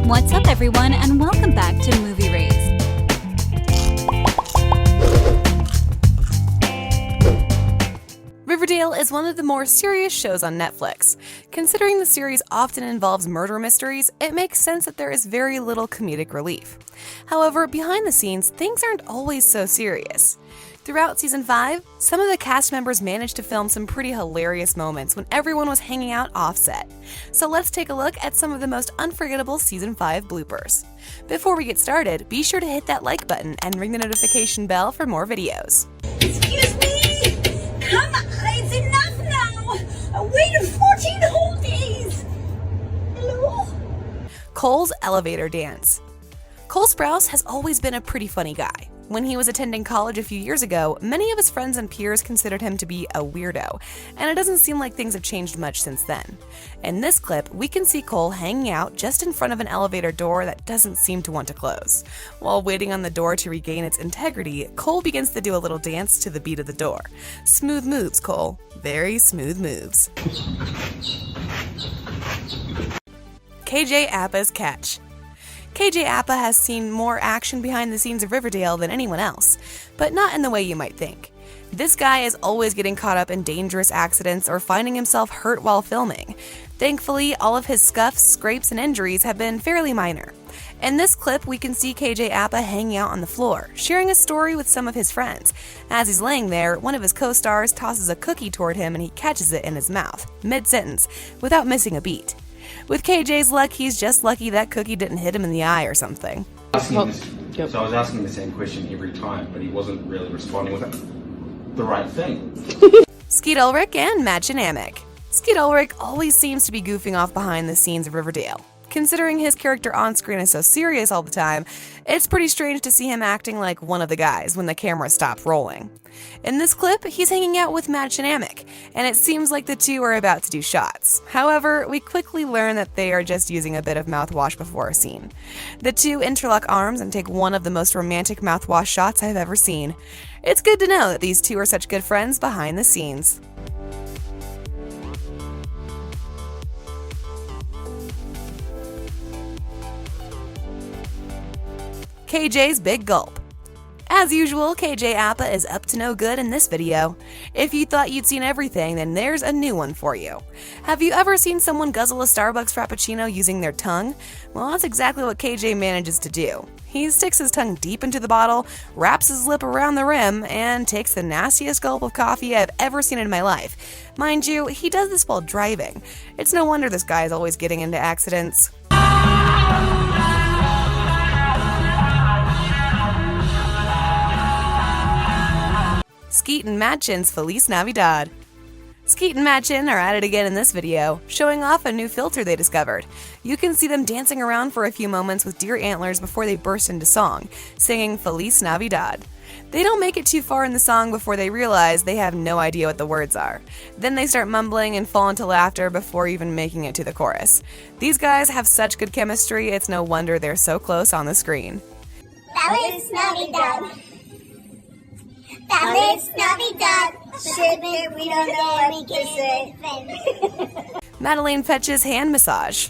What's up, everyone, and welcome back to Movie Raised. Riverdale is one of the more serious shows on Netflix. Considering the series often involves murder mysteries, it makes sense that there is very little comedic relief. However, behind the scenes, things aren't always so serious. Throughout Season 5, some of the cast members managed to film some pretty hilarious moments when everyone was hanging out offset. So let's take a look at some of the most unforgettable Season 5 bloopers. Before we get started, be sure to hit that like button and ring the notification bell for more videos. Excuse me! Come on, it's enough now! I waited 14 whole days! Hello? Cole's elevator dance. Cole Sprouse has always been a pretty funny guy. When he was attending college a few years ago, many of his friends and peers considered him to be a weirdo, and it doesn't seem like things have changed much since then. In this clip, we can see Cole hanging out just in front of an elevator door that doesn't seem to want to close. While waiting on the door to regain its integrity, Cole begins to do a little dance to the beat of the door. Smooth moves, Cole. Very smooth moves. KJ Appa's catch. KJ Appa has seen more action behind the scenes of Riverdale than anyone else, but not in the way you might think. This guy is always getting caught up in dangerous accidents or finding himself hurt while filming. Thankfully, all of his scuffs, scrapes, and injuries have been fairly minor. In this clip, we can see KJ Appa hanging out on the floor, sharing a story with some of his friends. As he's laying there, one of his co-stars tosses a cookie toward him and he catches it in his mouth, mid-sentence, without missing a beat. With KJ's luck, he's just lucky that cookie didn't hit him in the eye or something. So I was asking the same question every time, but he wasn't really responding with the right thing. Skeet Ulrich and Mädchen Amick. Skeet Ulrich always seems to be goofing off behind the scenes of Riverdale. Considering his character on screen is so serious all the time, it's pretty strange to see him acting like one of the guys when the camera stops rolling. In this clip, he's hanging out with Mädchen Amick, and it seems like the two are about to do shots. However, we quickly learn that they are just using a bit of mouthwash before a scene. The two interlock arms and take one of the most romantic mouthwash shots I've ever seen. It's good to know that these two are such good friends behind the scenes. KJ's Big Gulp. As usual, KJ Appa is up to no good in this video. If you thought you'd seen everything, then there's a new one for you. Have you ever seen someone guzzle a Starbucks Frappuccino using their tongue? Well, that's exactly what KJ manages to do. He sticks his tongue deep into the bottle, wraps his lip around the rim, and takes the nastiest gulp of coffee I've ever seen in my life. Mind you, he does this while driving. It's no wonder this guy is always getting into accidents. Skeet and Mädchen's Feliz Navidad. Skeet and Mädchen are at it again in this video, showing off a new filter they discovered. You can see them dancing around for a few moments with deer antlers before they burst into song, singing Feliz Navidad. They don't make it too far in the song before they realize they have no idea what the words are. Then they start mumbling and fall into laughter before even making it to the chorus. These guys have such good chemistry, it's no wonder they're so close on the screen. Feliz Navidad. Feliz Navidad. Shit, we don't know what we can say. Madelaine Petsch's hand massage.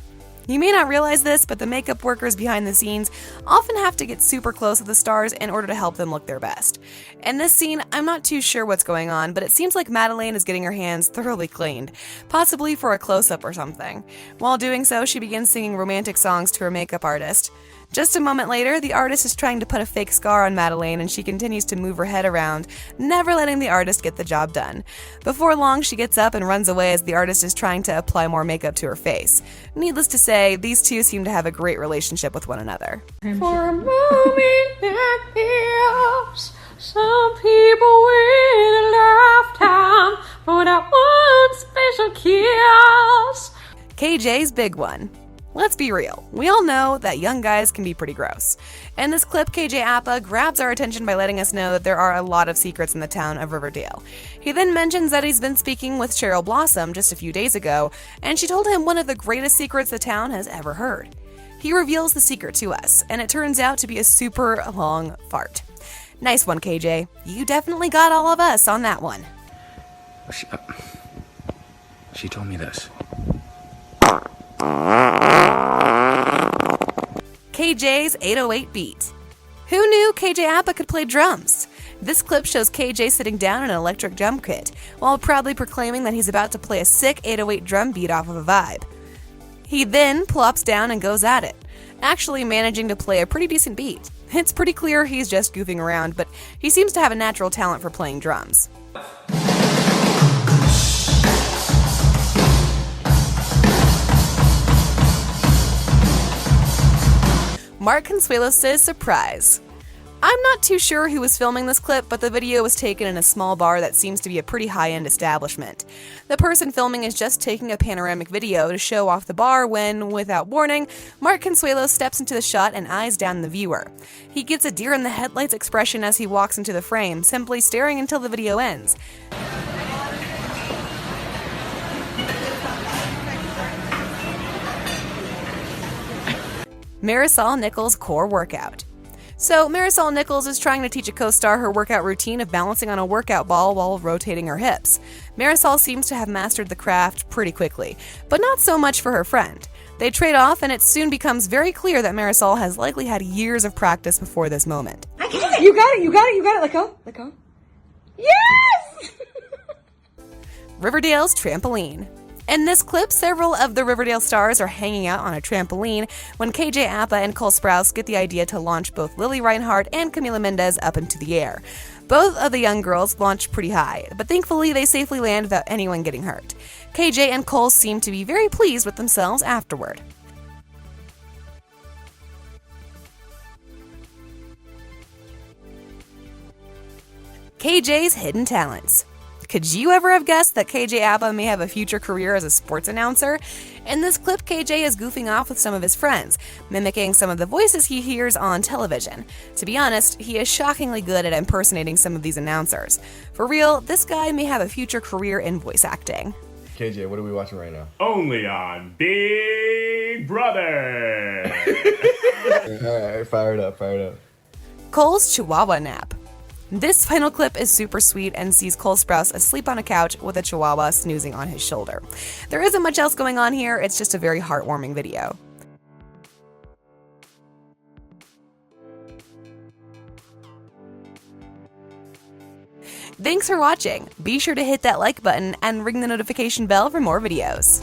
You may not realize this, but the makeup workers behind the scenes often have to get super close with the stars in order to help them look their best. In this scene, I'm not too sure what's going on, but it seems like Madelaine is getting her hands thoroughly cleaned, possibly for a close-up or something. While doing so, she begins singing romantic songs to her makeup artist. Just a moment later, the artist is trying to put a fake scar on Madelaine and she continues to move her head around, never letting the artist get the job done. Before long, she gets up and runs away as the artist is trying to apply more makeup to her face. Needless to say, these two seem to have a great relationship with one another. For a moment like this, some people wait a lifetime for that one special kiss. KJ's Big One. Let's be real, we all know that young guys can be pretty gross. In this clip, KJ Appa grabs our attention by letting us know that there are a lot of secrets in the town of Riverdale. He then mentions that he's been speaking with Cheryl Blossom just a few days ago, and she told him one of the greatest secrets the town has ever heard. He reveals the secret to us, and it turns out to be a super long fart. Nice one, KJ. You definitely got all of us on that one. She told me this. KJ's 808 beat. Who knew KJ Apa could play drums? This clip shows KJ sitting down in an electric drum kit, while proudly proclaiming that he's about to play a sick 808 drum beat off of a vibe. He then plops down and goes at it, actually managing to play a pretty decent beat. It's pretty clear he's just goofing around, but he seems to have a natural talent for playing drums. Mark Consuelos says surprise. I'm not too sure who was filming this clip, but the video was taken in a small bar that seems to be a pretty high-end establishment. The person filming is just taking a panoramic video to show off the bar when, without warning, Mark Consuelos steps into the shot and eyes down the viewer. He gives a deer-in-the-headlights expression as he walks into the frame, simply staring until the video ends. Marisol Nichols' core workout. So, Marisol Nichols is trying to teach a co-star her workout routine of balancing on a workout ball while rotating her hips. Marisol seems to have mastered the craft pretty quickly, but not so much for her friend. They trade off, and it soon becomes very clear that Marisol has likely had years of practice before this moment. I can do it! You got it. Let go. Yes! Riverdale's trampoline. In this clip, several of the Riverdale stars are hanging out on a trampoline when KJ Apa and Cole Sprouse get the idea to launch both Lili Reinhart and Camila Mendes up into the air. Both of the young girls launch pretty high, but thankfully they safely land without anyone getting hurt. KJ and Cole seem to be very pleased with themselves afterward. KJ's hidden talents. Could you ever have guessed that KJ Apa may have a future career as a sports announcer? In this clip, KJ is goofing off with some of his friends, mimicking some of the voices he hears on television. To be honest, he is shockingly good at impersonating some of these announcers. For real, this guy may have a future career in voice acting. KJ, what are we watching right now? Only on Big Brother. Alright, fire it up. Cole's Chihuahua nap. This final clip is super sweet and sees Cole Sprouse asleep on a couch with a chihuahua snoozing on his shoulder. There isn't much else going on here, it's just a very heartwarming video. Thanks for watching! Be sure to hit that like button and ring the notification bell for more videos.